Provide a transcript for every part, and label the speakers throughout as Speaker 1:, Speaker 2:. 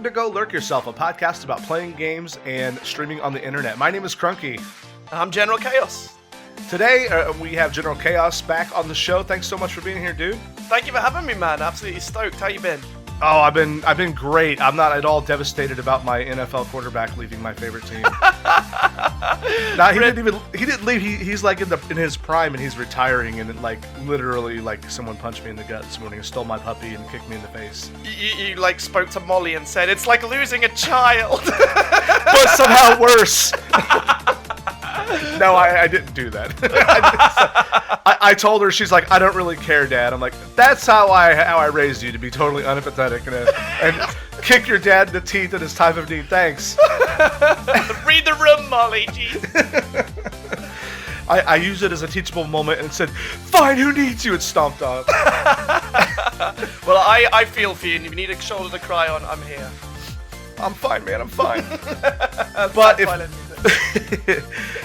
Speaker 1: Welcome to Go Lurk Yourself, a podcast about playing games and streaming on the internet. My name is Crunky.
Speaker 2: I'm General Chaos.
Speaker 1: Today, we have General Chaos back on the show. Thanks so much for being here, dude.
Speaker 2: Thank you for having me, man. Absolutely stoked. How you been?
Speaker 1: Oh, I've been great. I'm not at all devastated about my NFL quarterback leaving my favorite team. Nah, he didn't leave. He's like in his prime and he's retiring, and it, like literally like someone punched me in the gut this morning and stole my puppy and kicked me in the face.
Speaker 2: You like spoke to Molly and said it's like losing a child,
Speaker 1: but somehow worse. No, I didn't do that. I told her, she's like, I don't really care, Dad. I'm like, that's how I raised you, to be totally unempathetic and kick your dad in the teeth in his time of need. Thanks.
Speaker 2: Read the room, Molly. Jeez.
Speaker 1: I used it as a teachable moment and said, fine, who needs you? And stomped off.
Speaker 2: Well, I feel for you, and if you need a shoulder to cry on, I'm here.
Speaker 1: I'm fine, man. I'm fine. But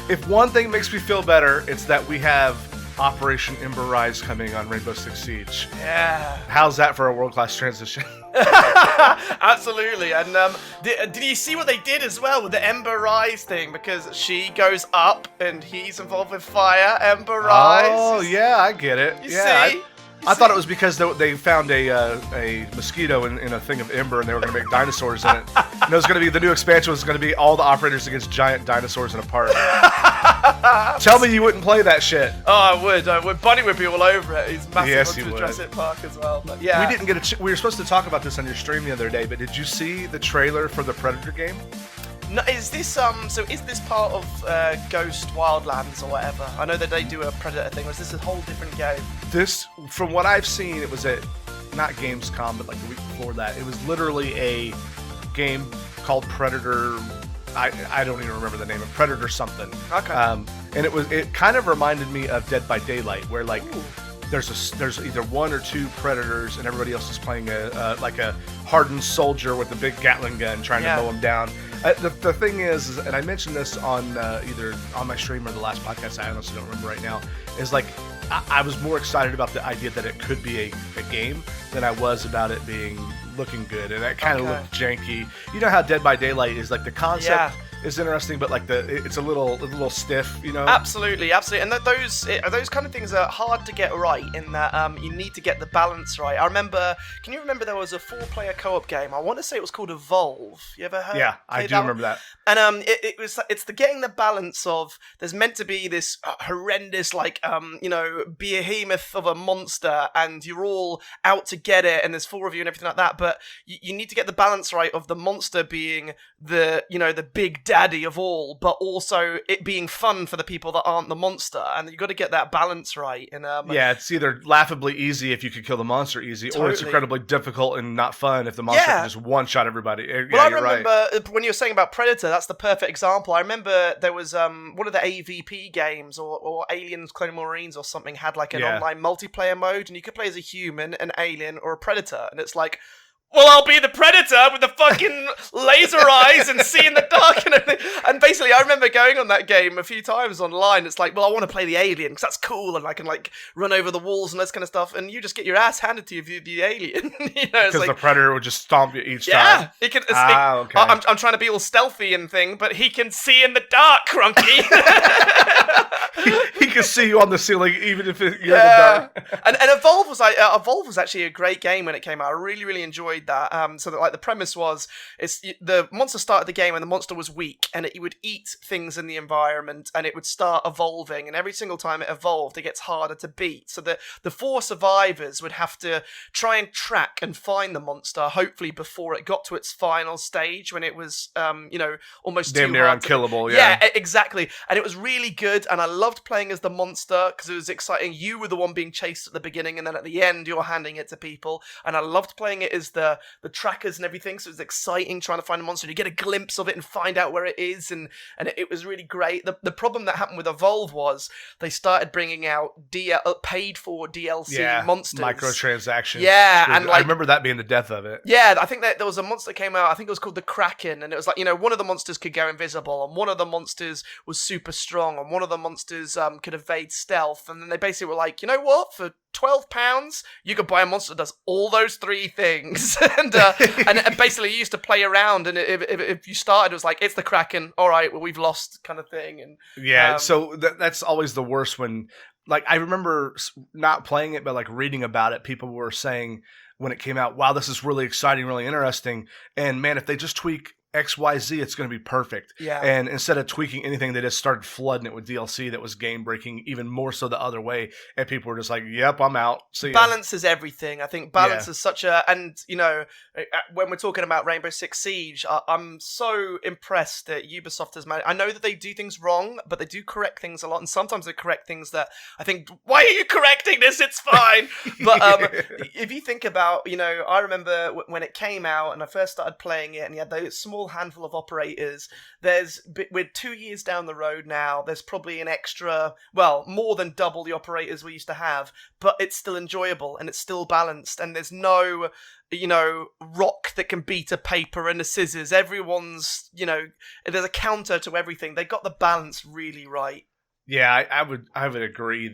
Speaker 1: if one thing makes me feel better, it's that we have Operation Ember Rise coming on Rainbow Six Siege.
Speaker 2: Yeah.
Speaker 1: How's that for a world-class transition?
Speaker 2: Absolutely. And did you see what they did as well with the Ember Rise thing? Because she goes up and he's involved with fire. Ember Rise.
Speaker 1: Oh, yeah, I get it.
Speaker 2: You see?
Speaker 1: I thought it was because they found a mosquito in a thing of ember, and they were going to make dinosaurs in it. And it was going to be, the new expansion was going to be all the operators against giant dinosaurs in a park. Tell me you wouldn't play that shit.
Speaker 2: Oh, I would. Bunny would be all over it. He's massive
Speaker 1: Yes,
Speaker 2: onto
Speaker 1: he
Speaker 2: the
Speaker 1: would.
Speaker 2: Jurassic Park as well. But yeah.
Speaker 1: We didn't get we were supposed to talk about this on your stream the other day, but did you see the trailer for the Predator game?
Speaker 2: No, is this part of Ghost Wildlands or whatever? I know that they do a Predator thing, or is this a whole different game?
Speaker 1: This, from what I've seen, it was at, not Gamescom, but like the week before that. It was literally a game called Predator. I don't even remember the name of Predator something.
Speaker 2: Okay.
Speaker 1: And it kind of reminded me of Dead by Daylight, where like there's either one or two predators, and everybody else is playing a hardened soldier with a big Gatling gun trying to mow them down. The thing is, and I mentioned this on either on my stream or the last podcast, I honestly don't remember right now, is like I was more excited about the idea that it could be a game than I was about it being looking good, and it kind of looked janky. You know how Dead by Daylight is, like the concept is interesting, but like it's a little stiff, you know.
Speaker 2: Absolutely. And those kind of things are hard to get right, in that you need to get the balance right. Can you remember there was a 4-player co-op game? I want to say it was called Evolve. You ever heard?
Speaker 1: Yeah, I do remember that.
Speaker 2: And it's the getting the balance of, there's meant to be this horrendous behemoth of a monster, and you're all out to get it, and there's 4 of you and everything like that, but you need to get the balance right of the monster being the big daddy of all, but also it being fun for the people that aren't the monster, and you got to get that balance right. And
Speaker 1: it's either laughably easy if you could kill the monster easy, or it's incredibly difficult and not fun if the monster can just one-shot everybody.
Speaker 2: Well, I remember when you were saying about Predator, that's the perfect example. I remember there was one of the AVP games, or Aliens Clone Marines or something, had like an online multiplayer mode, and you could play as a human, an alien, or a predator, and it's like, well, I'll be the Predator with the fucking laser eyes and see in the dark and everything. And basically, I remember going on that game a few times online. It's like, well, I want to play the alien because that's cool, and I can like run over the walls and this kind of stuff. And you just get your ass handed to you via the alien.
Speaker 1: Because the Predator would just stomp you each time.
Speaker 2: Yeah, he can.
Speaker 1: Okay.
Speaker 2: I'm trying to be all stealthy and thing, but he can see in the dark, Crunky.
Speaker 1: He can see you on the ceiling, even if you're in the dark.
Speaker 2: And Evolve was actually a great game when it came out. I really, really enjoyed that. So that, like, the premise was, the monster started the game and the monster was weak, and it would eat things in the environment, and it would start evolving, and every single time it evolved, it gets harder to beat. So the 4 survivors would have to try and track and find the monster, hopefully before it got to its final stage, when it was almost
Speaker 1: damn
Speaker 2: too
Speaker 1: near
Speaker 2: hard
Speaker 1: unkillable.
Speaker 2: Yeah, exactly. And it was really good, and I loved playing as the monster because it was exciting. You were the one being chased at the beginning, and then at the end you're handing it to people, and I loved playing it as the trackers and everything, so it was exciting trying to find a monster. You get a glimpse of it and find out where it is, and it was really great. The problem that happened with Evolve was they started bringing out paid for DLC monsters.
Speaker 1: Microtransactions.
Speaker 2: Yeah, and
Speaker 1: I remember that being the death of it.
Speaker 2: Yeah, I think that there was a monster that came out, I think it was called the Kraken, and it was like, one of the monsters could go invisible, and one of the monsters was super strong, and one of the monsters could evade stealth, and then they basically were like, you know what, for £12, you could buy a monster that does all those 3 things. Kraken's, and basically you used to play around, and if you started, it was like, it's the Kraken. All right, well, we've lost, kind of thing. And
Speaker 1: yeah, so that's always the worst when, like, I remember not playing it, but like reading about it, people were saying when it came out, wow, this is really exciting, really interesting, and man, if they just tweak XYZ, it's going to be perfect.
Speaker 2: Yeah.
Speaker 1: And instead of tweaking anything, they just started flooding it with DLC that was game breaking, even more so the other way. And people were just like, "Yep, I'm out." See ya.
Speaker 2: Balance is everything. I think balance is such a, and when we're talking about Rainbow Six Siege, I'm so impressed that Ubisoft has managed. I know that they do things wrong, but they do correct things a lot, and sometimes they correct things that I think, why are you correcting this? It's fine. But if you think about, I remember when it came out and I first started playing it, and you had those small handful of operators. We're 2 years down the road now. There's probably an extra, more than double the operators we used to have, but it's still enjoyable and it's still balanced, and there's no rock that can beat a paper and a scissors. Everyone's, there's a counter to everything. They got the balance really right.
Speaker 1: Yeah, I would agree.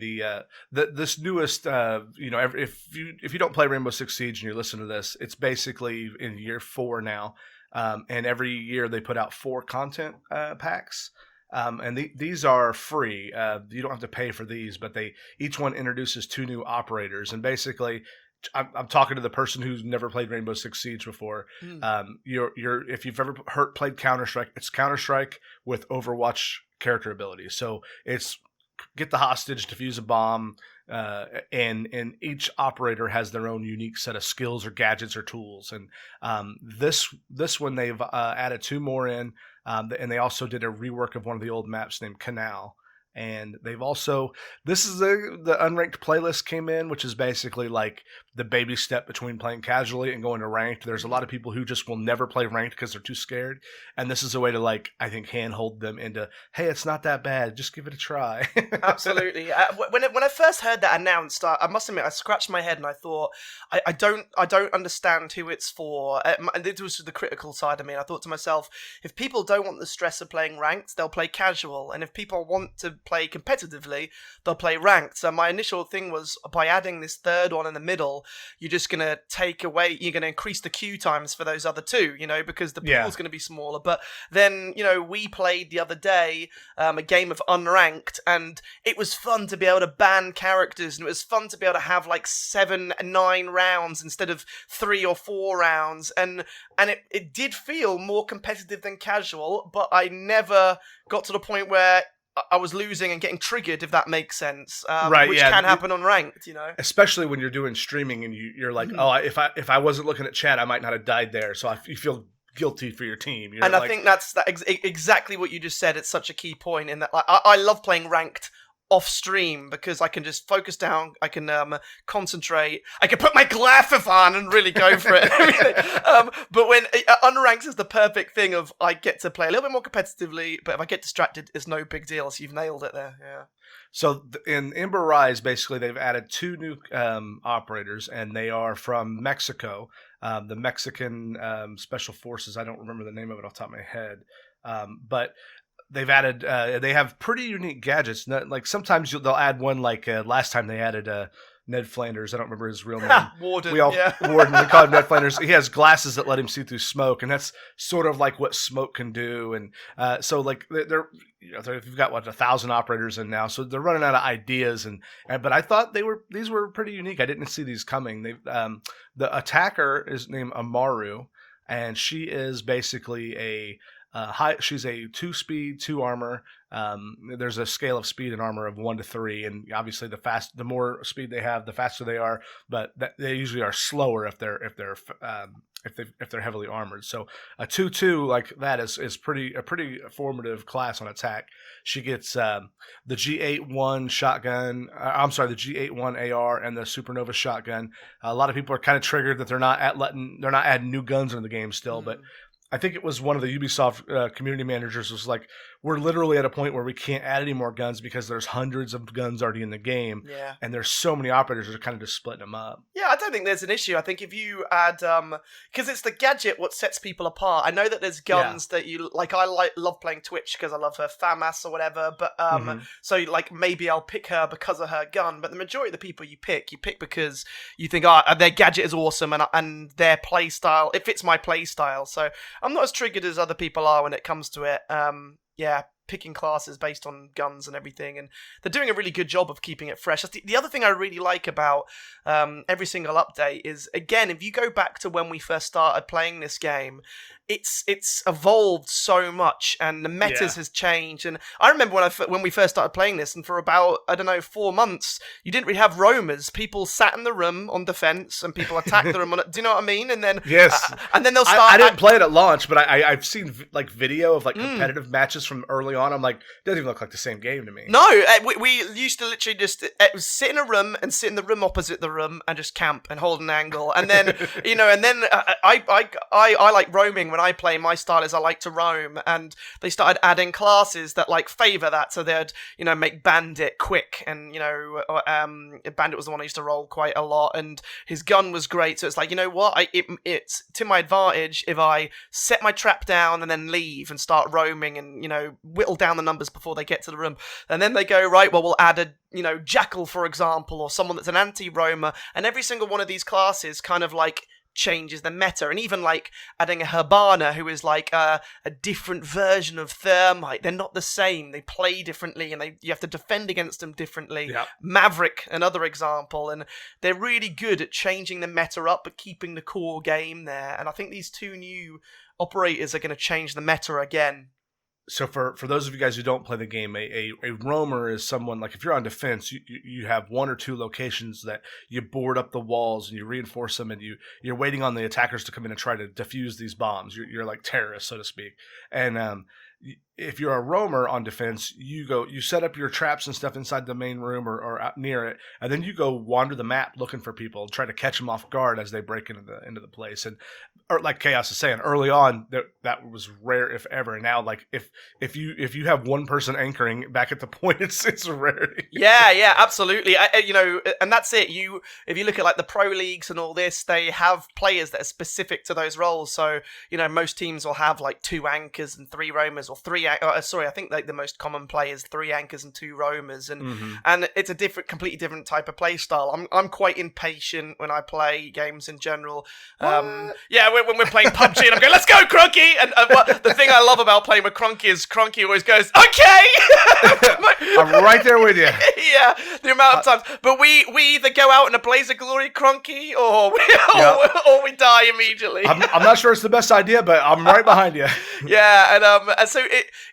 Speaker 1: This newest, if you don't play Rainbow Six Siege and you listen to this, it's basically in year 4 now. And every year they put out 4 content packs, and these are free. You don't have to pay for these, but each one introduces 2 new operators. And basically, I'm talking to the person who's never played Rainbow Six Siege before. If you've ever played Counter-Strike, it's Counter-Strike with Overwatch character abilities. So it's get the hostage, defuse a bomb, and each operator has their own unique set of skills or gadgets or tools. And this one they've added 2 more in, and they also did a rework of one of the old maps named Canal. And they've also, this is the unranked playlist came in, which is basically like the baby step between playing casually and going to ranked. There's a lot of people who just will never play ranked because they're too scared. And this is a way to, like, I think, handhold them into, hey, it's not that bad. Just give it a try.
Speaker 2: Absolutely. When I first heard that announced, I must admit, I scratched my head and I thought, I don't understand who it's for. And this was the critical side of me. And I thought to myself, if people don't want the stress of playing ranked, they'll play casual. And if people want to play competitively, they'll play ranked. So my initial thing was, by adding this third one in the middle, you're just going to you're going to increase the queue times for those other 2, because the pool's going to be smaller. But then, we played the other day a game of unranked, and it was fun to be able to ban characters, and it was fun to be able to have like 7, 9 rounds instead of 3 or 4 rounds, and it did feel more competitive than casual, but I never got to the point where I was losing and getting triggered, if that makes sense.
Speaker 1: Right,
Speaker 2: which
Speaker 1: yeah.
Speaker 2: can happen on ranked,
Speaker 1: Especially when you're doing streaming and you're like, if I wasn't looking at chat, I might not have died there. So you feel guilty for your team.
Speaker 2: I think that's exactly what you just said. It's such a key point in that. I love playing ranked off stream because I can just focus down, I can concentrate, I can put my glasses on and really go for it. But when unranked is the perfect thing of, I get to play a little bit more competitively, but if I get distracted, it's no big deal. So you've nailed it there. Yeah.
Speaker 1: So in Ember Rise, basically they've added 2 new operators, and they are from Mexico, the Mexican Special Forces. I don't remember the name of it off the top of my head, but they've added, they have pretty unique gadgets. Like sometimes they'll add one, like last time they added Ned Flanders. I don't remember his real name.
Speaker 2: Warden.
Speaker 1: Warden. We call him Ned Flanders. He has glasses that let him see through smoke, and that's sort of like what smoke can do. And so, like, they've got 1,000 operators in now, so they're running out of ideas. But I thought these were pretty unique. I didn't see these coming. The attacker is named Amaru, and she is basically she's a 2 speed, 2 armor. There's a scale of speed and armor of 1 to 3, and obviously the more speed they have, the faster they are. But they usually are slower if they're heavily armored. So a 2/2 like that is a pretty formative class on attack. She gets the G81 shotgun. The G81 AR and the Supernova shotgun. A lot of people are kind of triggered that they're not adding new guns into the game still, but I think it was one of the Ubisoft community managers was like, we're literally at a point where we can't add any more guns because there's hundreds of guns already in the game.
Speaker 2: Yeah.
Speaker 1: And there's so many operators that are kind of just splitting them up.
Speaker 2: Yeah, I don't think there's an issue. I think if you add, because it's the gadget what sets people apart. I know that there's guns that you like. Love playing Twitch because I love her FAMAS or whatever. But so like maybe I'll pick her because of her gun. But the majority of the people you pick because you think, their gadget is awesome and their play style, it fits my play style. So I'm not as triggered as other people are when it comes to it. Picking classes based on guns and everything, and they're doing a really good job of keeping it fresh. The other thing I really like about every single update is, again, if you go back to when we first started playing this game, it's evolved so much, and the metas has changed. And I remember when we first started playing this, and for about 4 months, you didn't really have roamers. People sat in the room on defense, and people attacked the room on it. Do you know what I mean? And then and then they'll start.
Speaker 1: I didn't play it at launch, but I've seen like video of like competitive matches from early on. I'm like, it doesn't even look like the same game to me.
Speaker 2: No, we used to literally just sit in a room and sit in the room opposite the room and just camp and hold an angle, and then I like roaming. When I play, my style is I like to roam, and they started adding classes that like favor that. So they'd make Bandit quick, and Bandit was the one I used to roll quite a lot, and his gun was great. So it's like, it's to my advantage if I set my trap down and then leave and start roaming and whittle down the numbers before they get to the room. And then they go, right, well, we'll add a Jackal, for example, or someone that's an anti-roamer, and every single one of these classes kind of like changes the meta. And even like adding a Hibana, who is like a different version of Thermite. They're not the same. They play differently, and you have to defend against them differently.
Speaker 1: Yep.
Speaker 2: Maverick, another example. And they're really good at changing the meta up but keeping the core game there. And I think these two new operators are going to change the meta again.
Speaker 1: So for those of you guys who don't play the game, a roamer is someone, like if you're on defense, you have one or two locations that you board up the walls and you reinforce them, and you're waiting on the attackers to come in and try to defuse these bombs. You're like terrorists, so to speak. And if you're a roamer on defense, you set up your traps and stuff inside the main room or out near it, and then you go wander the map looking for people, try to catch them off guard as they break into the place. And or like Chaos is saying, early on that was rare, if ever. And now, like if you have one person anchoring back at the point, it's a rarity.
Speaker 2: Yeah, absolutely. And that's it. If you look at like the pro leagues and all this, they have players that are specific to those roles. So most teams will have like 2 anchors and 3 roamers, or 3. I think like the most common play is 3 anchors and 2 roamers, and it's a completely different type of play style. I'm quite impatient when I play games in general. When we're playing PUBG, and I'm going, let's go, Crunky! And the thing I love about playing with Crunky is Crunky always goes, okay!
Speaker 1: I'm right there with you.
Speaker 2: Yeah, the amount of times. But we either go out in a blaze of glory, Crunky, or we die immediately.
Speaker 1: I'm not sure it's the best idea, but I'm right behind you.
Speaker 2: Yeah, and so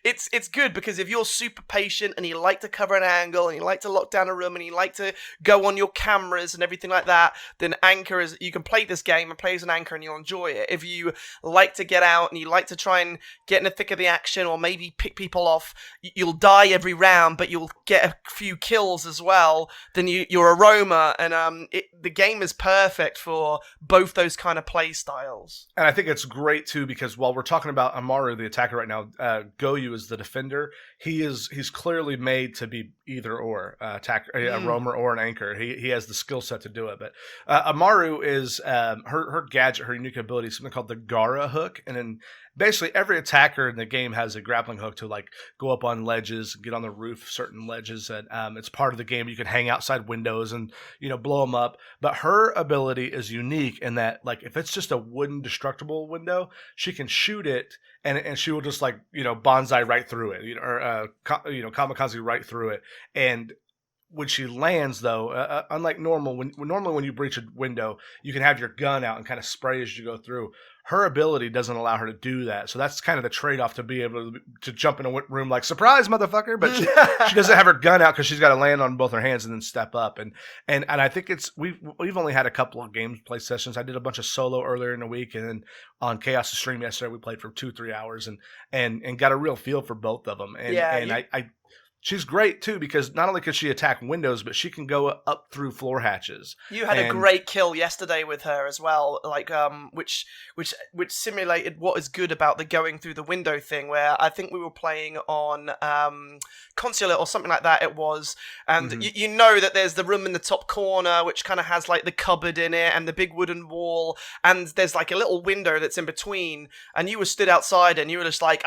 Speaker 2: it's good, because if you're super patient and you like to cover an angle and you like to lock down a room and you like to go on your cameras and everything like that, then anchor is, you can play this game and play as an anchor and you'll enjoy it. If you like to get out and you like to try and get in the thick of the action, or maybe pick people off, you'll die every round, but you'll get a few kills as well, then you're a roamer. And the game is perfect for both those kind of play styles.
Speaker 1: And I think it's great too, because while we're talking about Amaru, the attacker right now, Goyu is the defender. He's clearly made to be either or, a roamer or an anchor. He has the skill set to do it. But Amaru is her gadget, her unique ability is something called the Gara hook, and then basically every attacker in the game has a grappling hook to like go up on ledges, get on the roof, certain ledges, and it's part of the game. You can hang outside windows and blow them up. But her ability is unique in that, like, if it's just a wooden destructible window, she can shoot it and she will just like bonsai right through it, or kamikaze right through it. And when she lands, though, unlike normal, when you breach a window, you can have your gun out and kind of spray as you go through. Her ability doesn't allow her to do that, so that's kind of the trade-off, to be able to jump in a room like, surprise, motherfucker! But she doesn't have her gun out because she's got to land on both her hands and then step up. And I think we've only had a couple of gameplay sessions. I did a bunch of solo earlier in the week, and then on Chaos' stream yesterday, we played for 2-3 hours and got a real feel for both of them. She's great too because not only can she attack windows, but she can go up through floor hatches.
Speaker 2: You had a great kill yesterday with her as well, like which simulated what is good about the going through the window thing. Where I think we were playing on Consulate or something like that. It was, and you know that there's the room in the top corner which kind of has like the cupboard in it and the big wooden wall, and there's like a little window that's in between. And you were stood outside and you were just like,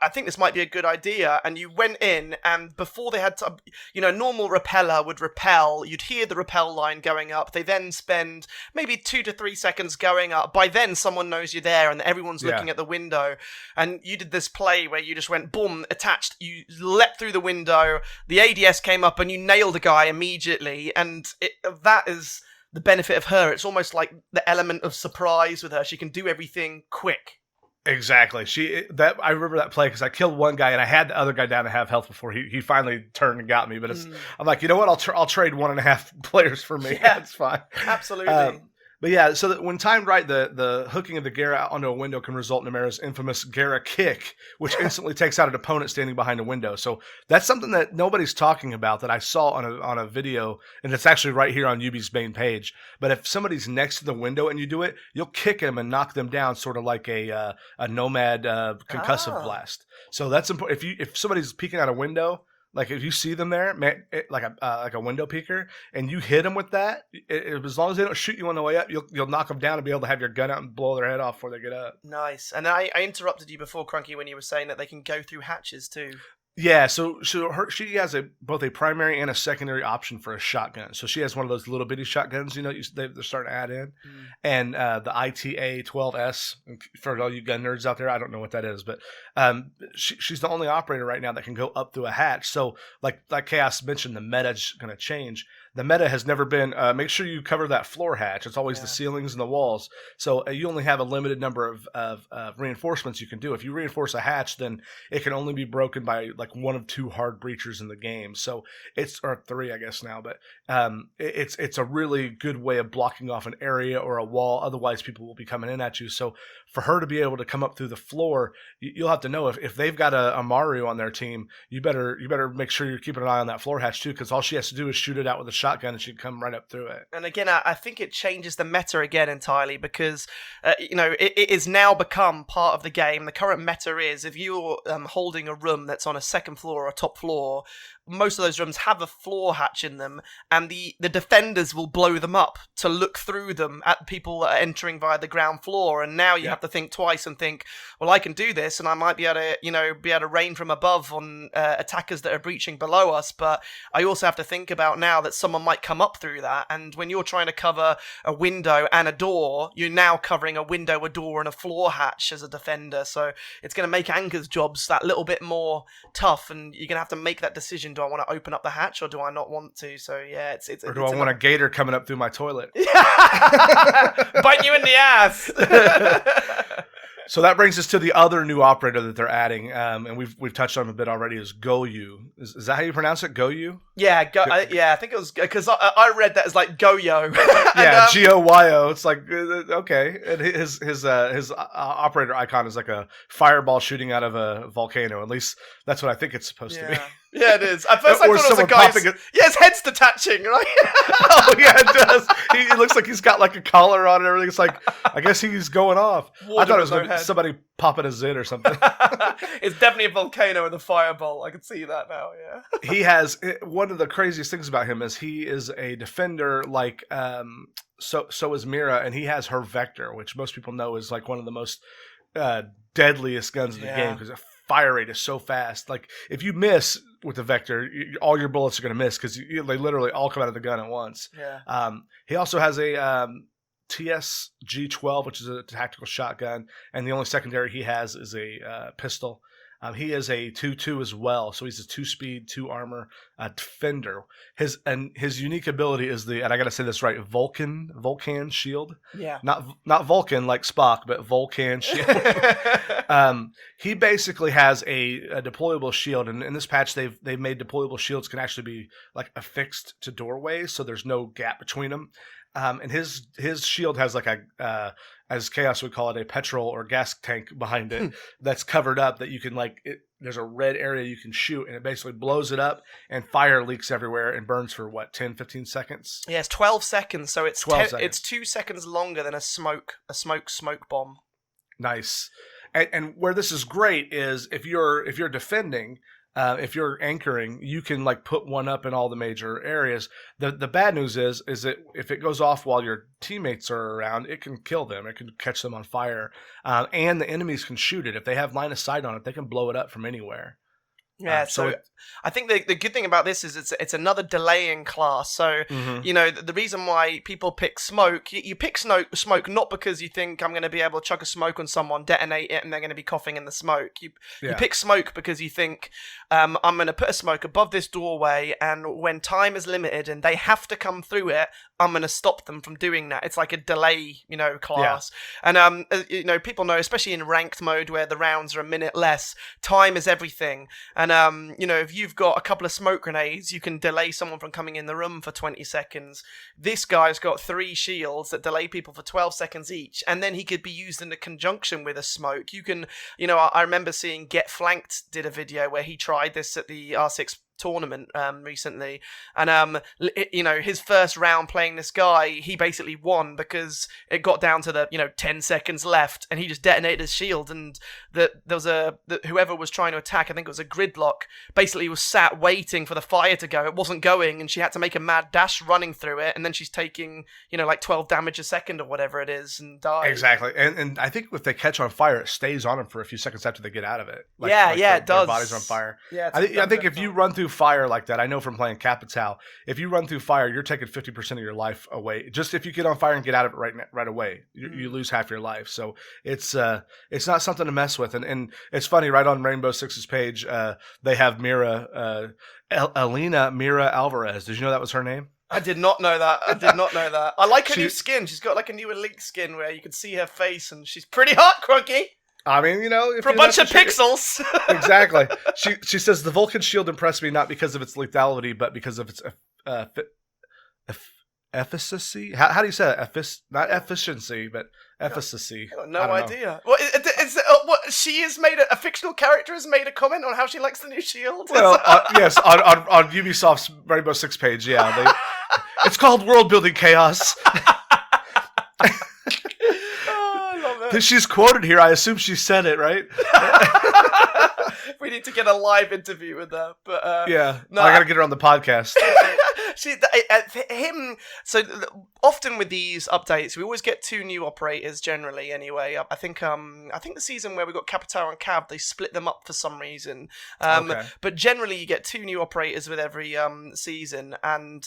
Speaker 2: I think this might be a good idea. And you went in and before they had to, normal repeller would repel, you'd hear the repel line going up, they then spend maybe 2 to 3 seconds going up, by then someone knows you're there and everyone's looking at the window, and you did this play where you just went boom, attached, you leapt through the window, the ADS came up and you nailed a guy immediately, and that is the benefit of her. It's almost like the element of surprise with her. She can do everything quick.
Speaker 1: Exactly. I remember that play because I killed one guy and I had the other guy down to half health before he finally turned and got me. But I'm like, you know what? I'll trade 1.5 players for me. Yeah, it's fine.
Speaker 2: Absolutely.
Speaker 1: But yeah, so that when timed right, the hooking of the Gera onto a window can result in Amara's infamous Gera kick, which instantly takes out an opponent standing behind a window. So that's something that nobody's talking about that I saw on a video, and it's actually right here on Yubi's main page. But if somebody's next to the window and you do it, you'll kick them and knock them down, sort of like a Nomad concussive blast. So that's important. If somebody's peeking out a window, like if you see them there, like a window peeker, and you hit them with that, as long as they don't shoot you on the way up, you'll knock them down and be able to have your gun out and blow their head off before they get up.
Speaker 2: Nice. And I interrupted you before, Crunky, when you were saying that they can go through hatches too.
Speaker 1: Yeah, so she has both a primary and a secondary option for a shotgun. So she has one of those little bitty shotguns, they're starting to add in, and the ITA-12S. For all you gun nerds out there, I don't know what that is, but she's the only operator right now that can go up through a hatch. So like Chaos mentioned, the meta's going to change. The meta has never been, make sure you cover that floor hatch. It's always the ceilings and the walls. So you only have a limited number of reinforcements you can do. If you reinforce a hatch, then it can only be broken by like one of 2 hard breachers in the game. So or 3, I guess now, but it's a really good way of blocking off an area or a wall. Otherwise, people will be coming in at you. So for her to be able to come up through the floor, you'll have to know if they've got a Mario on their team, you better make sure you're keeping an eye on that floor hatch too, because all she has to do is shoot it out with a shotgun and she can come right up through it.
Speaker 2: And again, I think it changes the meta again entirely because it is now become part of the game. The current meta is if you're holding a room that's on a second floor or a top floor, most of those rooms have a floor hatch in them, and the defenders will blow them up to look through them at people that are entering via the ground floor. And now you have to think twice and think, well, I can do this, and I might be able to rain from above on attackers that are breaching below us. But I also have to think about now that someone might come up through that. And when you're trying to cover a window and a door, you're now covering a window, a door, and a floor hatch as a defender. So it's going to make Anger's jobs that little bit more tough, and you're going to have to make that decision. Do I want to open up the hatch or do I not want to? So yeah, it's
Speaker 1: or do I want a gator coming up through my toilet?
Speaker 2: Bite you in the ass.
Speaker 1: So that brings us to the other new operator that they're adding, and we've touched on him a bit already. Is Goyu? Is that how you pronounce it? Goyu?
Speaker 2: Yeah, I think it was because I read that as like Goyo.
Speaker 1: Yeah, Goyo. It's like okay, and his operator icon is like a fireball shooting out of a volcano. At least that's what I think it's supposed to be.
Speaker 2: Yeah, it is. At first I thought it was a guy. His head's detaching, right?
Speaker 1: Oh yeah, it does. He looks like he's got like a collar on and everything. It's like I guess he's going off. I thought it was somebody popping a zit or something.
Speaker 2: It's definitely a volcano with a fireball. I can see that now. Yeah.
Speaker 1: He has one of the craziest things about him is he is a defender like so is Mira, and he has her Vector, which most people know is like one of the most deadliest guns in the game because the fire rate is so fast. Like if you miss with the Vector, all your bullets are going to miss because they literally all come out of the gun at once.
Speaker 2: Yeah.
Speaker 1: He also has a TSG-12, which is a tactical shotgun, and the only secondary he has is a pistol. He is a 2-2 as well, so he's a 2-speed, 2-armor defender. His unique ability is and I gotta say this right, Vulcan shield.
Speaker 2: Yeah.
Speaker 1: Not Vulcan like Spock, but Vulcan shield. He basically has a deployable shield, and in this patch they've made deployable shields can actually be like affixed to doorways, so there's no gap between them. and his shield has like a as Chaos would call it, a petrol or gas tank behind it that's covered up that you can there's a red area you can shoot, and it basically blows it up, and fire leaks everywhere and burns for 10, 15 seconds?
Speaker 2: Yeah, it's 12 seconds, so it's
Speaker 1: 12 seconds.
Speaker 2: It's 2 seconds longer than a smoke bomb.
Speaker 1: Nice. And where this is great is if you're defending, if you're anchoring, you can put one up in all the major areas. The bad news is that if it goes off while your teammates are around, it can kill them. It can catch them on fire, and the enemies can shoot it. If they have line of sight on it, they can blow it up from anywhere.
Speaker 2: Yeah, I think the good thing about this is it's another delaying class. So, the reason why people pick smoke, you pick smoke not because you think I'm going to be able to chuck a smoke on someone, detonate it, and they're going to be coughing in the smoke. You pick smoke because you think I'm going to put a smoke above this doorway, and when time is limited and they have to come through it, I'm going to stop them from doing that. It's like a delay, class. Yeah. And, people know, especially in ranked mode where the rounds are a minute less, time is everything. And, if you've got a couple of smoke grenades, you can delay someone from coming in the room for 20 seconds. This guy's got 3 shields that delay people for 12 seconds each, and then he could be used in conjunction with a smoke. You can, I remember seeing Get Flanked did a video where he tried this at the R6 tournament recently, and his first round playing this guy, he basically won because it got down to the 10 seconds left, and he just detonated his shield, and whoever was trying to attack, I think it was a gridlock, basically was sat waiting for the fire to go. It wasn't going, and she had to make a mad dash running through it, and then she's taking 12 damage a second or whatever it is, and dies.
Speaker 1: Exactly. And I think if they catch on fire, it stays on them for a few seconds after they get out of it.
Speaker 2: It does.
Speaker 1: Their body's on fire.
Speaker 2: Yeah,
Speaker 1: I think if you run through fire like that, I know from playing Capitao, if you run through fire, you're taking 50% of your life away. Just if you get on fire and get out of it right away, you lose half your life. So it's not something to mess with. And it's funny, right on Rainbow Six's page, they have Alina Mira Alvarez. Did you know that was her name?
Speaker 2: I did not know that. I like her new skin. She's got a new Elite skin where you can see her face, and she's pretty hot, Crunky.
Speaker 1: I mean,
Speaker 2: for a bunch of pixels.
Speaker 1: Exactly. She says the Vulcan shield impressed me not because of its lethality, but because of its efficacy. How do you say it? Not efficiency, but efficacy.
Speaker 2: No idea. Well, what she has made a fictional character has made a comment on how she likes the new shield.
Speaker 1: Well, yes, on Ubisoft's Rainbow Six page, yeah. It's called World Building Chaos. She's quoted here. I assume she said it, right?
Speaker 2: We need to get a live interview with her. But
Speaker 1: yeah, no, I got to get her on the podcast.
Speaker 2: So often with these updates, we always get 2 new operators. Generally, anyway, I think the season where we got Capitao and Cab, they split them up for some reason. Okay. But generally, you get 2 new operators with every season, and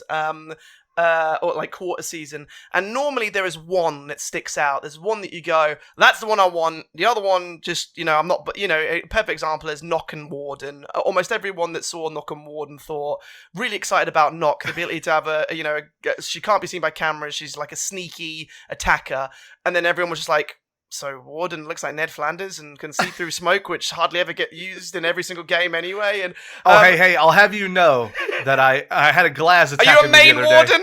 Speaker 2: or quarter season, and normally there is one that sticks out. There's one that you go, that's the one I want. The other one, just I'm not. But a perfect example is Knock and Warden. Almost everyone that saw Knock and Warden thought really excited about Knock, the ability to have she can't be seen by cameras. She's like a sneaky attacker, and then everyone was just like, so Warden looks like Ned Flanders and can see through smoke, which hardly ever get used in every single game anyway. And
Speaker 1: hey, I'll have you know that I had a Glaz attacking me the other day.
Speaker 2: Are you a main Warden?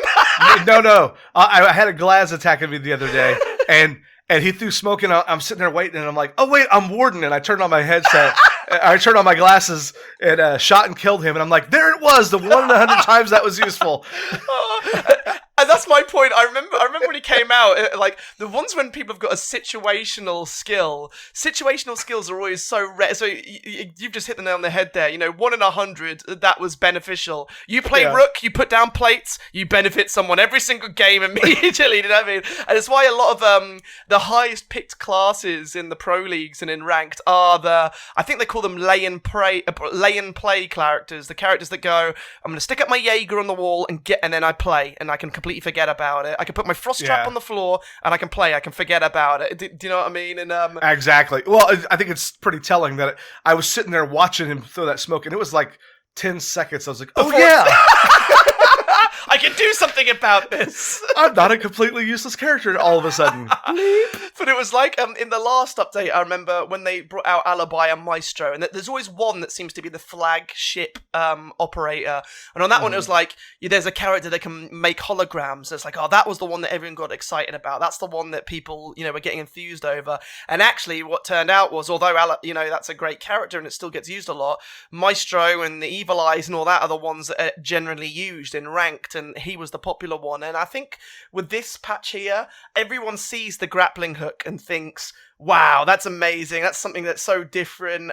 Speaker 1: No. I had a Glaz attacking me the other day, and he threw smoke, and I'm sitting there waiting, and I'm like, oh wait, I'm Warden, and I turned on my headset, I turned on my glasses, and shot and killed him, and I'm like, there it was, the 1 in 100 times that was useful.
Speaker 2: And that's my point. I remember when he came out, the ones when people have got a situational skill. Situational skills are always so rare. So you've just hit the nail on the head there. 1 in 100, that was beneficial. You play Rook, you put down plates, you benefit someone every single game immediately. You know what I mean? And it's why a lot of the highest picked classes in the pro leagues and in ranked are I think they call them lay and play characters. The characters that go, I'm going to stick up my Jaeger on the wall and then I play, and I can completely forget about it. I can put my frost trap on the floor and I can play. I can forget about it. Do you know what I mean? And
Speaker 1: exactly. Well, I think it's pretty telling that I was sitting there watching him throw that smoke, and it was 10 seconds. I was like, oh yeah.
Speaker 2: I can do something about this.
Speaker 1: I'm not a completely useless character all of a sudden.
Speaker 2: But it was like in the last update, I remember when they brought out Alibi and Maestro, and there's always one that seems to be the flagship operator. And on that one, it was like, there's a character that can make holograms. It's like, oh, that was the one that everyone got excited about. That's the one that people, were getting enthused over. And actually, what turned out was, although, that's a great character and it still gets used a lot, Maestro and the Evil Eyes and all that are the ones that are generally used in ranked, and he was the popular one. And I think with this patch here, everyone sees the grappling hook and thinks, wow, that's amazing. That's something that's so different.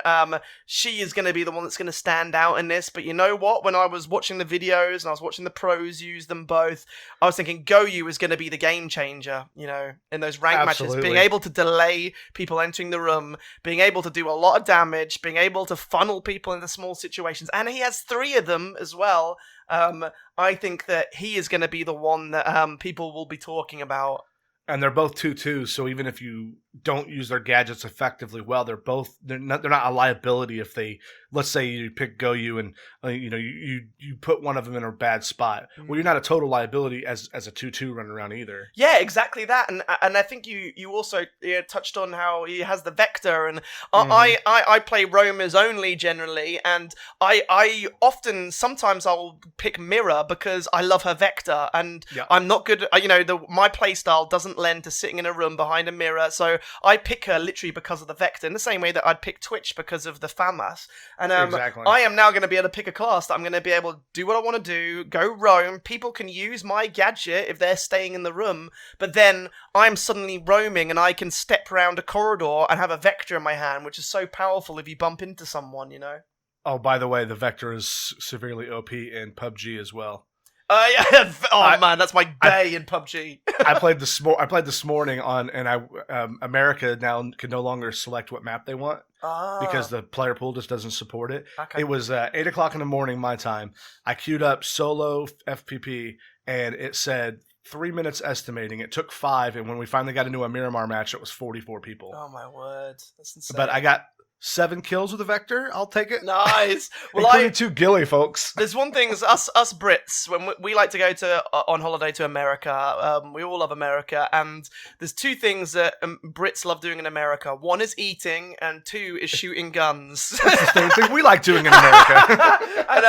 Speaker 2: She is going to be the one that's going to stand out in this. But you know what? When I was watching the videos and I was watching the pros use them both, I was thinking Goyu is going to be the game changer, in those rank matches. Being able to delay people entering the room, being able to do a lot of damage, being able to funnel people into small situations. And he has 3 of them as well. I think that he is going to be the one that people will be talking about.
Speaker 1: And they're both 2/2, so even if you don't use their gadgets effectively well, they're not a liability if they, let's say you pick Goyu and you put one of them in a bad spot. Well, you're not a total liability as a 2/2 running around either.
Speaker 2: Yeah, exactly that. And I think you also touched on how he has the Vector, and I play roamers only generally, and I often, sometimes I'll pick Mirror because I love her Vector, and I'm not good, my playstyle doesn't lend to sitting in a room behind a mirror, so I pick her literally because of the Vector, in the same way that I'd pick Twitch because of the FAMAS. And
Speaker 1: exactly.
Speaker 2: I am now going to be able to pick a class that I'm going to be able to do what I want to do, go roam. People can use my gadget if they're staying in the room, but then I'm suddenly roaming and I can step around a corridor and have a Vector in my hand, which is so powerful if you bump into someone,
Speaker 1: Oh, by the way, the Vector is severely OP in PUBG as well.
Speaker 2: Yeah. Man, that's my day in PUBG.
Speaker 1: I played this morning America now can no longer select what map they want because the player pool just doesn't support it.
Speaker 2: Okay.
Speaker 1: It was 8 o'clock in the morning my time. I queued up solo FPP and it said 3 minutes estimating. It took 5, and when we finally got into a Miramar match, it was 44 people.
Speaker 2: Oh my word, that's insane.
Speaker 1: But I got 7 kills with a Vector. I'll take it.
Speaker 2: Nice. Well,
Speaker 1: including 2 ghillie folks.
Speaker 2: There's one thing, us Brits, when we like to go on holiday to America, we all love America, and there's 2 things that Brits love doing in America. 1 is eating, and 2 is shooting guns.
Speaker 1: That's the same thing we like doing in America.
Speaker 2: And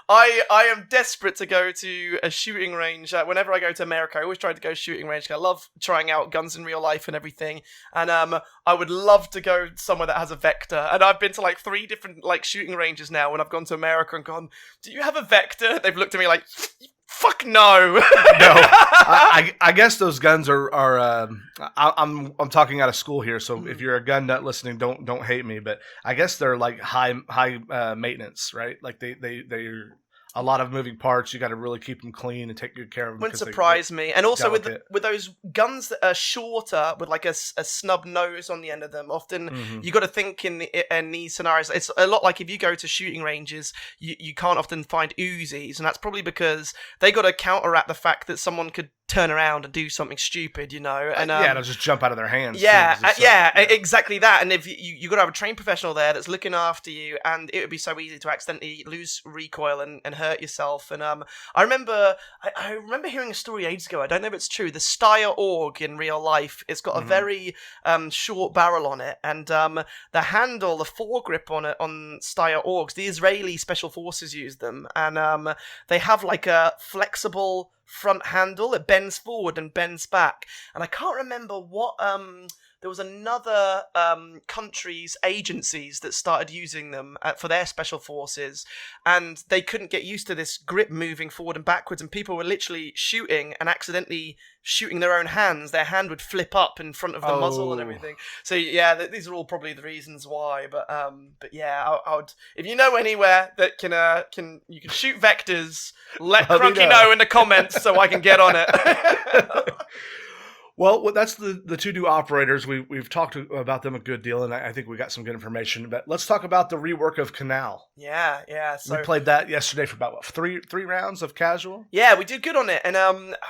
Speaker 2: I am desperate to go to a shooting range. Whenever I go to America, I always try to go shooting range. I love trying out guns in real life and everything. And I would love to go somewhere that has a Vector. And I've been to 3 different shooting ranges now when I've gone to America and gone, do you have a Vector? They've looked at me like, fuck no.
Speaker 1: No. I guess those guns are I'm talking out of school here, so if you're a gun nut listening, don't hate me, but I guess they're high maintenance, right? They're a lot of moving parts. You got to really keep them clean and take good care of them.
Speaker 2: Wouldn't surprise me. And also with those guns that are shorter with a snub nose on the end of them, often you got to think in these scenarios. It's a lot like if you go to shooting ranges, you can't often find Uzis, and that's probably because they got to counteract the fact that someone could turn around and do something stupid, and
Speaker 1: they'll just jump out of their hands.
Speaker 2: Exactly that. And if you got to have a trained professional there that's looking after you, and it would be so easy to accidentally lose recoil and hurt yourself. And I remember hearing a story ages ago. I don't know if it's true. The Steyr AUG in real life, it's got a very short barrel on it, and the handle, the foregrip on Steyr AUGs, the Israeli special forces use them, and they have a flexible front handle. It bends forward and bends back, and I can't remember what there was another country's agencies that started using them for their special forces, and they couldn't get used to this grip moving forward and backwards, and people were literally shooting and accidentally shooting their own hands. Their hand would flip up in front of the muzzle and everything. So yeah, these are all probably the reasons why. But yeah, I would, if you know anywhere that can shoot Vectors, let Crunky know in the comments so I can get on it.
Speaker 1: Well, that's the two new operators. We've talked about them a good deal, and I think we got some good information. But let's talk about the rework of Canal.
Speaker 2: Yeah.
Speaker 1: So we played that yesterday for about three rounds of casual.
Speaker 2: Yeah, we did good on it, and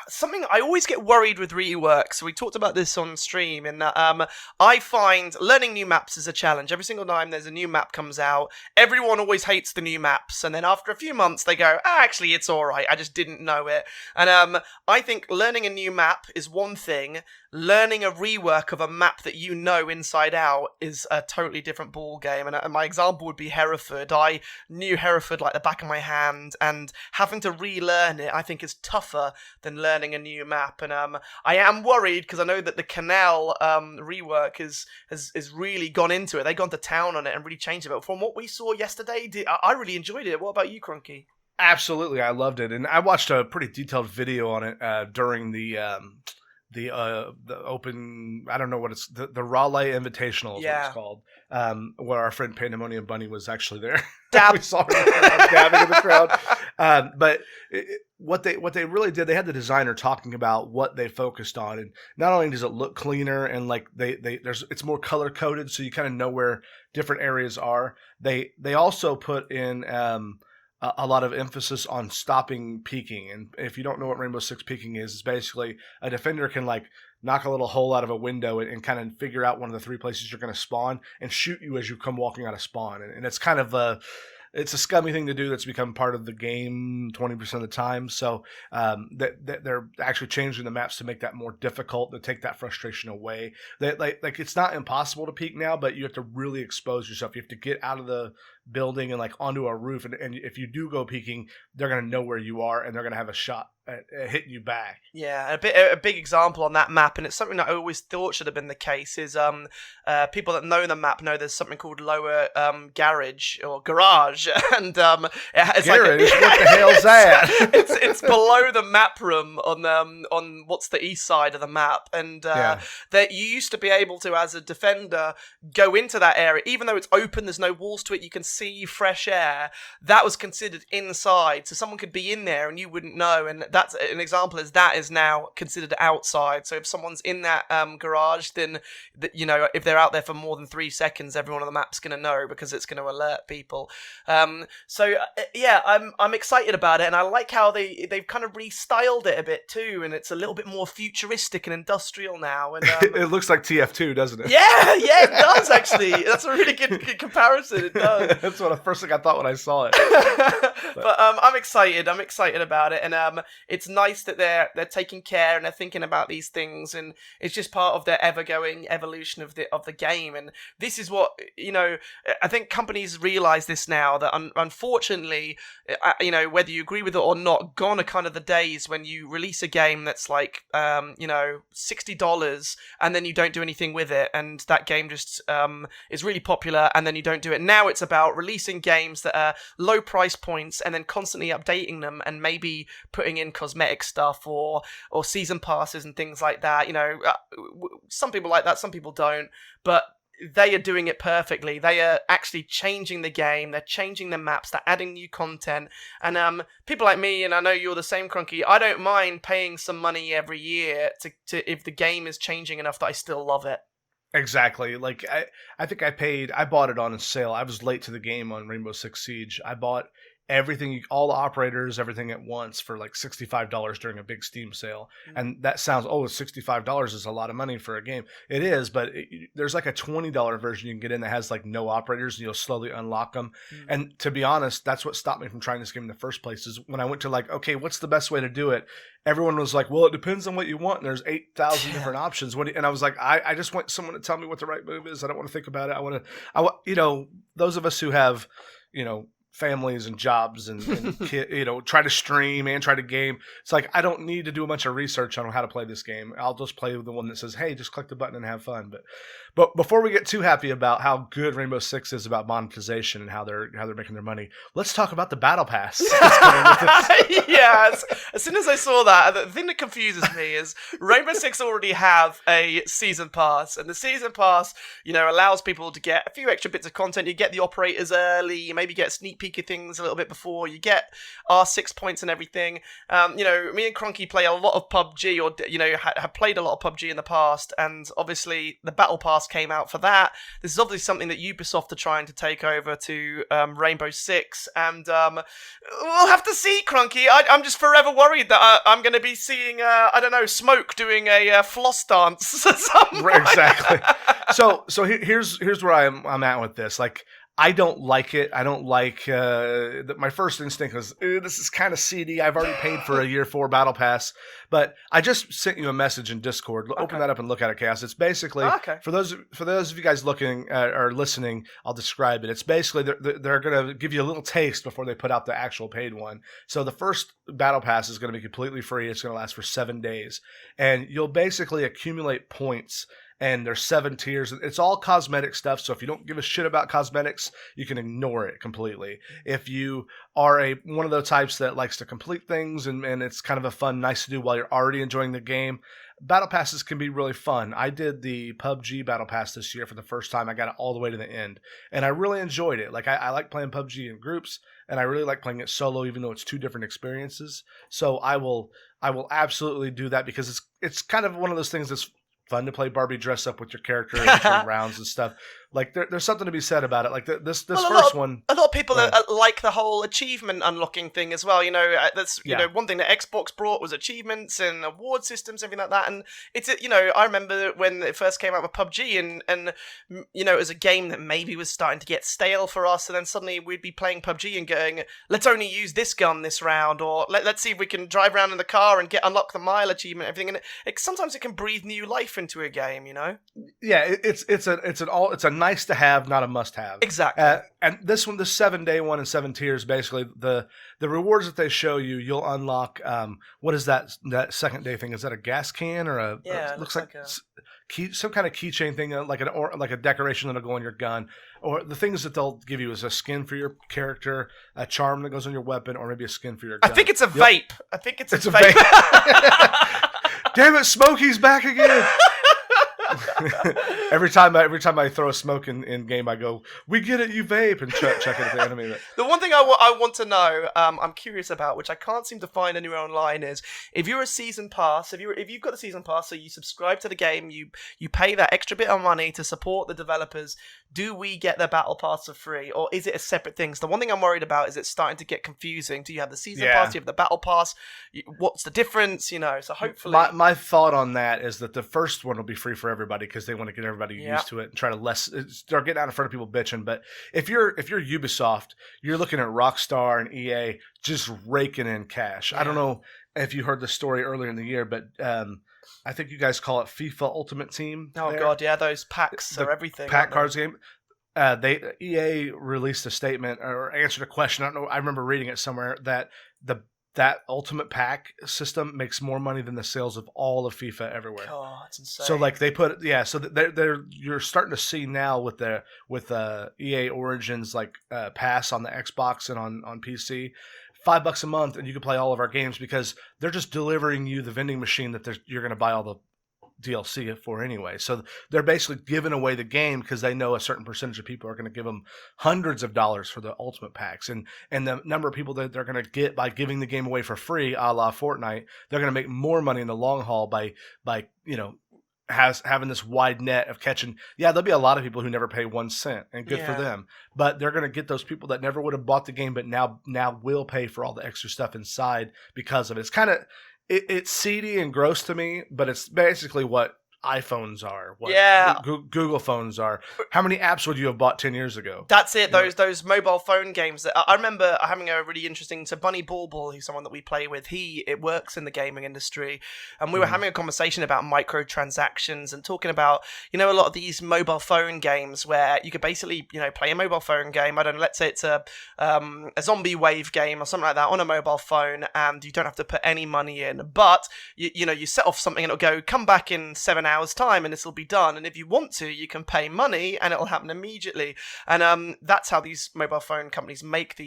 Speaker 2: something I always get worried with rework. So we talked about this on stream, and I find learning new maps is a challenge. Every single time there's a new map comes out, everyone always hates the new maps, and then after a few months they go, actually it's all right. I just didn't know it, and I think learning a new map is one thing. Learning a rework of a map that you know inside out is a totally different ball game. And my example would be Hereford. I knew Hereford like the back of my hand, and having to relearn it, I think, is tougher than learning a new map. And I am worried because I know that the Canal rework has really gone into it. They've gone to town on it and really changed it. But from what we saw yesterday, I really enjoyed it. What about you, Crunky?
Speaker 1: Absolutely, I loved it, and I watched a pretty detailed video on it during the open, I don't know what it's, the Raleigh Invitational is what it's called, where our friend Pandemonium Bunny was actually there. We saw her dabbing in the crowd. But what they really did, they had the designer talking about what they focused on, and not only does it look cleaner and like it's more color coded, so you kind of know where different areas are. They also put in a lot of emphasis on stopping peeking. And if you don't know what Rainbow Six peeking is, it's basically a defender can like knock a little hole out of a window and kind of figure out one of the three places you're going to spawn and shoot you as you come walking out of spawn. And it's kind of it's a scummy thing to do that's become part of the game 20% of the time. So that they're actually changing the maps to make that more difficult, to take that frustration away. That like it's not impossible to peek now, but you have to really expose yourself. You have to get out of the building and like onto a roof, and if you do go peeking, they're going to know where you are and they're going to have a shot at hitting you back.
Speaker 2: Yeah, a big example on that map, and it's something that I always thought should have been the case, is people that know the map know there's something called lower garage or garage, and it's
Speaker 1: garage,
Speaker 2: like,
Speaker 1: what the hell's that?
Speaker 2: it's below the map room on what's the east side of the map, and that you used to be able to, as a defender, go into that area even though it's open, there's no walls to it, you can see fresh air. That was considered inside, so someone could be in there and you wouldn't know, and that's an example, is that is now considered outside. So if someone's in that garage, then if they're out there for more than 3 seconds, everyone on the map's going to know because it's going to alert people. I'm excited about it, and I like how they've kind of restyled it a bit too, and it's a little bit more futuristic and industrial now. And
Speaker 1: it looks like TF2, doesn't it?
Speaker 2: Yeah, it does actually. That's a really good comparison. It does.
Speaker 1: That's what the first thing I thought when I saw it.
Speaker 2: But I'm excited. I'm excited about it, and it's nice that they're taking care and they're thinking about these things, and it's just part of their ever-going evolution of the game. And this is what I think companies realize this now, that unfortunately, whether you agree with it or not, gone are kind of the days when you release a game that's like $60 and then you don't do anything with it, and that game just is really popular and then you don't do it. Now it's about releasing games that are low price points and then constantly updating them and maybe putting in cosmetic stuff or season passes and things like that. Some people like that, some people don't, but they are doing it perfectly. They are actually changing the game. They're changing the maps. They're adding new content. And people like me, and I know you're the same, Crunky, I don't mind paying some money every year to if the game is changing enough that I still love it.
Speaker 1: Exactly. Like I think I bought it on a sale. I was late to the game on Rainbow Six Siege. I bought everything, all the operators, everything at once for like $65 during a big Steam sale. And that sounds, $65 is a lot of money for a game. It is, but there's like a $20 version you can get in that has like no operators, and you'll slowly unlock them. And to be honest, that's what stopped me from trying this game in the first place, is when I went to like, okay, what's the best way to do it? Everyone was like, well, it depends on what you want, and there's 8,000 different options. And I was like, I just want someone to tell me what the right move is. I don't want to think about it. I want those of us who have, families and jobs and try to stream and try to game. It's like, I don't need to do a bunch of research on how to play this game. I'll just play with the one that says, hey, just click the button and have fun. But before we get too happy about how good Rainbow Six is about monetization and how they're making their money, let's talk about the Battle Pass.
Speaker 2: Yes. As soon as I saw that, the thing that confuses me is Rainbow Six already have a season pass, and the season pass, allows people to get a few extra bits of content. You get the operators early, you maybe get a sneak peek peek of things a little bit before you get our 6 points and everything. You know, me and Cronky play a lot of PUBG, or you know, have played a lot of PUBG in the past, and obviously the Battle Pass came out for that. This is obviously something that Ubisoft are trying to take over to Rainbow Six, and we'll have to see, Cronky. I'm just forever worried that I'm going to be seeing, I don't know, Smoke doing a floss dance at some point.
Speaker 1: Exactly. So here's where I'm at with this. Like, I don't like it. I don't like. My first instinct was, this is kind of seedy. I've already paid for a year 4 Battle Pass, but I just sent you a message in Discord. Okay. Open that up and look at it, Cass. It's basically for those of you guys looking or listening. I'll describe it. It's basically they're going to give you a little taste before they put out the actual paid one. So the first Battle Pass is going to be completely free. It's going to last for 7 days, and you'll basically accumulate points. And there's 7 tiers. It's all cosmetic stuff, so if you don't give a shit about cosmetics, you can ignore it completely. If you are one of those types that likes to complete things and it's kind of a fun, nice to do while you're already enjoying the game, Battle Passes can be really fun. I did the PUBG Battle Pass this year for the first time. I got it all the way to the end, and I really enjoyed it. Like, I like playing PUBG in groups, and I really like playing it solo, even though it's 2 different experiences. So I will absolutely do that, because it's kind of one of those things that's fun to play Barbie dress up with your character and rounds and stuff. Like, there's something to be said about it. Like, this first one.
Speaker 2: A lot of people like the whole achievement unlocking thing as well. You know, that's you know, one thing that Xbox brought was achievements and award systems, everything like that. And it's, you know, I remember when it first came out with PUBG, and you know, it was a game that maybe was starting to get stale for us. And then suddenly we'd be playing PUBG and going, let's only use this gun this round, or let's see if we can drive around in the car and unlock the mile achievement, everything. And sometimes it can breathe new life into a game. You know.
Speaker 1: Yeah, it's a nice to have, not a must have.
Speaker 2: Exactly.
Speaker 1: And this one, the 7-day one and 7 tiers, basically the rewards that they show you, you'll unlock. What is that second day thing? Is that a gas can or a?
Speaker 2: Yeah,
Speaker 1: it looks like some kind of keychain thing, like a decoration that'll go on your gun. Or the things that they'll give you is a skin for your character, a charm that goes on your weapon, or maybe a skin for your gun.
Speaker 2: I think it's a vape. I think it's a vape.
Speaker 1: Damn it, Smokey's back again. every time I throw a smoke in game, I go, "We get it, you vape," and check it at the enemy.
Speaker 2: The one thing I want to know, I'm curious about, which I can't seem to find anywhere online, is if you're a season pass, if you've got the season pass, so you subscribe to the game, you pay that extra bit of money to support the developers. Do we get the battle pass for free, or is it a separate thing? So the one thing I'm worried about is it's starting to get confusing. Do you have the season pass? Do you have the battle pass? What's the difference? You know, so hopefully.
Speaker 1: My thought on that is that the first one will be free for everybody, because they want to get everybody used to it and try to start getting out in front of people bitching. But if you're Ubisoft, you're looking at Rockstar and EA just raking in cash. I don't know if you heard the story earlier in the year, but I think you guys call it FIFA Ultimate Team.
Speaker 2: Oh God, yeah, those packs are everything.
Speaker 1: Pack cards game. EA released a statement or answered a question. I don't know. I remember reading it somewhere that that Ultimate Pack system makes more money than the sales of all of FIFA everywhere.
Speaker 2: Oh, that's insane.
Speaker 1: So like they put so you're starting to see now with EA Origins pass on the Xbox and on PC, $5 a month, and you can play all of our games, because they're just delivering you the vending machine that you're going to buy all the DLC for anyway. So they're basically giving away the game, because they know a certain percentage of people are going to give them hundreds of dollars for the Ultimate Packs, and the number of people that they're going to get by giving the game away for free, a la Fortnite, they're going to make more money in the long haul by you know, having this wide net of catching. Yeah, there'll be a lot of people who never pay 1 cent, and good for them. But they're going to get those people that never would have bought the game, but now will pay for all the extra stuff inside because of it. It's kind of it's seedy and gross to me, but it's basically what iPhones are, what Google phones are. How many apps would you have bought 10 years ago?
Speaker 2: That's it. Those mobile phone games. That I remember having a really interesting. So Bunny Bauble, who's someone that we play with, it works in the gaming industry, and we were having a conversation about microtransactions and talking about, you know, a lot of these mobile phone games where you could basically, you know, play a mobile phone game. I don't know. Let's say it's a zombie wave game or something like that on a mobile phone, and you don't have to put any money in, but you know, you set off something and it'll go, come back in 7 an hour's time and this will be done. And if you want to, you can pay money and it'll happen immediately. And that's how these mobile phone companies make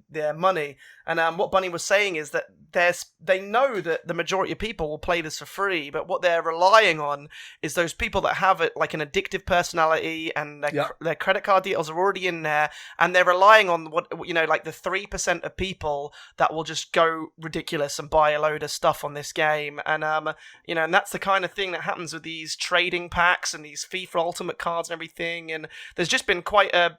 Speaker 2: their money. And what Bunny was saying is that they know that the majority of people will play this for free, but what they're relying on is those people that have it like an addictive personality and their credit card details are already in there, and they're relying on like the 3% of people that will just go ridiculous and buy a load of stuff on this game. And and that's the kind of thing that happens with these trading packs and these FIFA Ultimate cards and everything. And there's just been quite a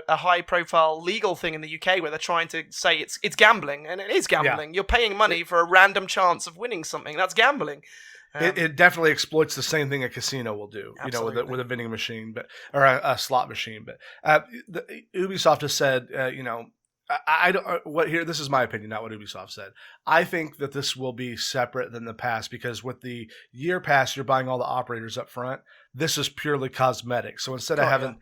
Speaker 2: high profile legal thing in the UK where they're trying to say it's gambling, and it is gambling. Yeah. You're paying money for a random chance of winning something. That's gambling.
Speaker 1: It definitely exploits the same thing a casino will do,
Speaker 2: absolutely.
Speaker 1: with a vending machine, or a slot machine. But Ubisoft has said, I don't. This is my opinion, not what Ubisoft said. I think that this will be separate than the past, because with the year pass, you're buying all the operators up front. This is purely cosmetic. So instead of having,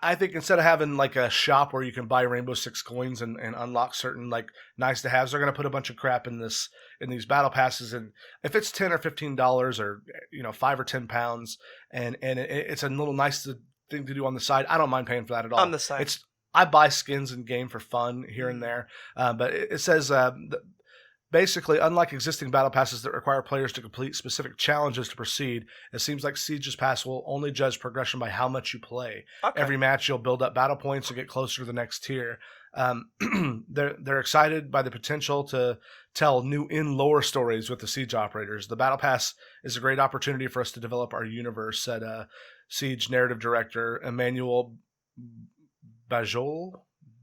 Speaker 1: I think instead of having like a shop where you can buy Rainbow Six coins and unlock certain like nice to haves, they're going to put a bunch of crap in these battle passes. And if it's $10 or $15 or £5 or £10, and it's a little nice thing to do on the side, I don't mind paying for that at all.
Speaker 2: On the side,
Speaker 1: I buy skins in game for fun here and there, but it says basically, unlike existing battle passes that require players to complete specific challenges to proceed, it seems like Siege's pass will only judge progression by how much you play. Okay. Every match, you'll build up battle points and get closer to the next tier. They're excited by the potential to tell new in-lore stories with the Siege operators. The battle pass is a great opportunity for us to develop our universe, said Siege narrative director Emmanuel Bajolle,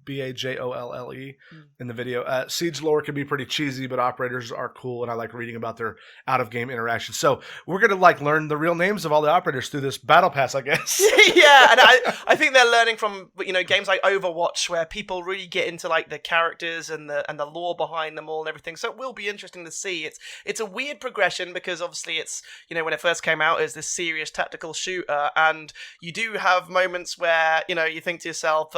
Speaker 1: Bajolle, in the video. Siege lore can be pretty cheesy, but operators are cool, and I like reading about their out-of-game interactions. So we're going to learn the real names of all the operators through this battle pass, I guess.
Speaker 2: Yeah, and I think they're learning from games like Overwatch, where people really get into like the characters and the lore behind them all and everything. So it will be interesting to see. It's a weird progression, because obviously it's when it first came out, it was this serious tactical shooter, and you do have moments where you think to yourself,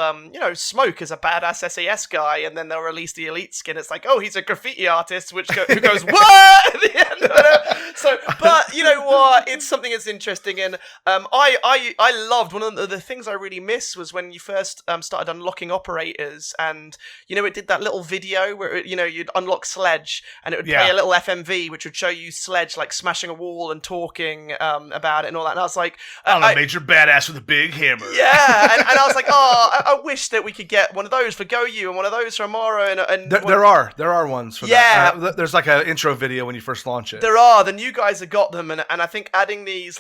Speaker 2: Smoke is a badass SAS guy, and then they'll release the elite skin. It's like, oh, he's a graffiti artist, who goes what at the end. So, but you know what? It's something that's interesting, and I loved one of the things I really miss was when you first started unlocking operators, and it did that little video where you'd unlock Sledge, and it would play a little FMV which would show you Sledge like smashing a wall and talking about it and all that. And I was like,
Speaker 1: I'm a major badass with a big hammer.
Speaker 2: Yeah, and I was like, I wish that we could get one of those for Goyu and one of those for Amaro. And
Speaker 1: there are ones for that. There's like an intro video when you first launch it.
Speaker 2: There are. The new guys have got them, and I think adding these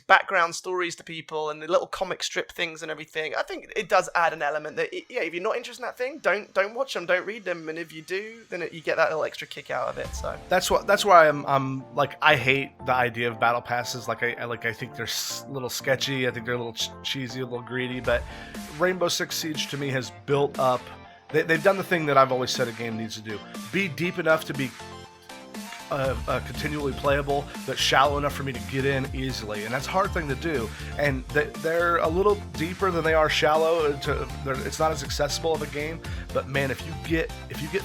Speaker 2: background stories to people and the little comic strip things and everything, I think it does add an element that if you're not interested in that thing, don't watch them, don't read them, and if you do, then you get that little extra kick out of it. So
Speaker 1: that's why I'm like, I hate the idea of battle passes. I think they're a little sketchy. I think they're a little cheesy, a little greedy. But Rainbow Six Siege to me has built up. They've done the thing that I've always said a game needs to do: be deep enough to be continually playable, but shallow enough for me to get in easily, and that's a hard thing to do. And they're a little deeper than they are shallow. It's not as accessible of a game, but man, if you get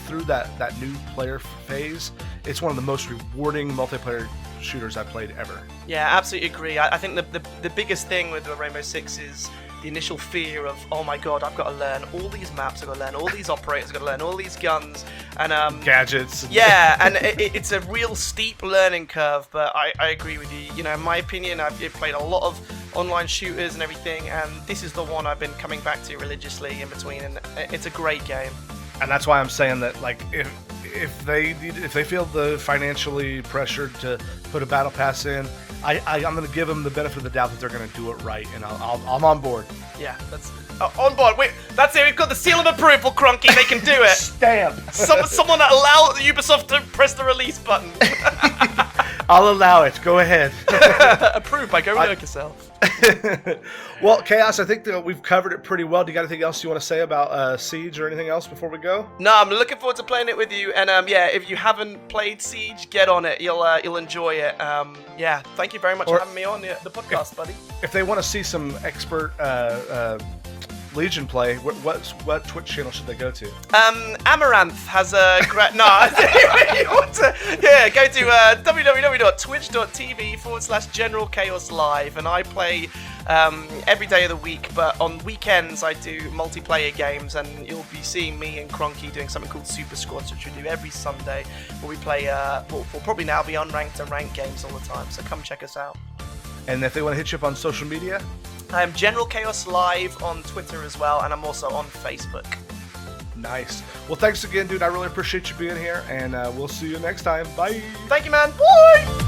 Speaker 1: through that new player phase, it's one of the most rewarding multiplayer shooters I've played ever.
Speaker 2: Yeah, absolutely agree. I think the biggest thing with the Rainbow Six is the initial fear of, oh my god, I've got to learn all these maps, I've got to learn all these operators, I've got to learn all these guns and
Speaker 1: gadgets.
Speaker 2: Yeah, and it's a real steep learning curve, but I agree with you. In my opinion, I've played a lot of online shooters and everything, and this is the one I've been coming back to religiously in between, and it's a great game.
Speaker 1: And that's why I'm saying that, like, if they feel the financially pressured to put a battle pass in, I'm going to give them the benefit of the doubt that they're going to do it right, and I'm on board.
Speaker 2: Yeah, that's on board. Wait, that's it. We've got the seal of approval, Cronky. They can do it.
Speaker 1: Stamp.
Speaker 2: Someone allow Ubisoft to press the release button.
Speaker 1: I'll allow it. Go ahead.
Speaker 2: Approved by Go Work Yourself.
Speaker 1: Well, Chaos, I think that we've covered it pretty well. Do you got anything else you want to say about Siege or anything else before we go?
Speaker 2: No, I'm looking forward to playing it with you. And if you haven't played Siege, get on it. You'll enjoy it. Thank you very much for having me on the podcast, buddy.
Speaker 1: If they want to see some expert Legion play, what Twitch channel should they go to?
Speaker 2: Amaranth has a great. No, you want to, yeah, go to www.twitch.tv/General Chaos Live, and I play every day of the week. But on weekends, I do multiplayer games, and you'll be seeing me and Cronky doing something called Super Squads, which we do every Sunday, where we play. We'll probably now be unranked and ranked games all the time. So come check us out.
Speaker 1: And if they want to hit you up on social media?
Speaker 2: I'm General Chaos Live on Twitter as well, and I'm also on Facebook.
Speaker 1: Nice. Well, thanks again, dude. I really appreciate you being here, and we'll see you next time. Bye.
Speaker 2: Thank you, man. Bye.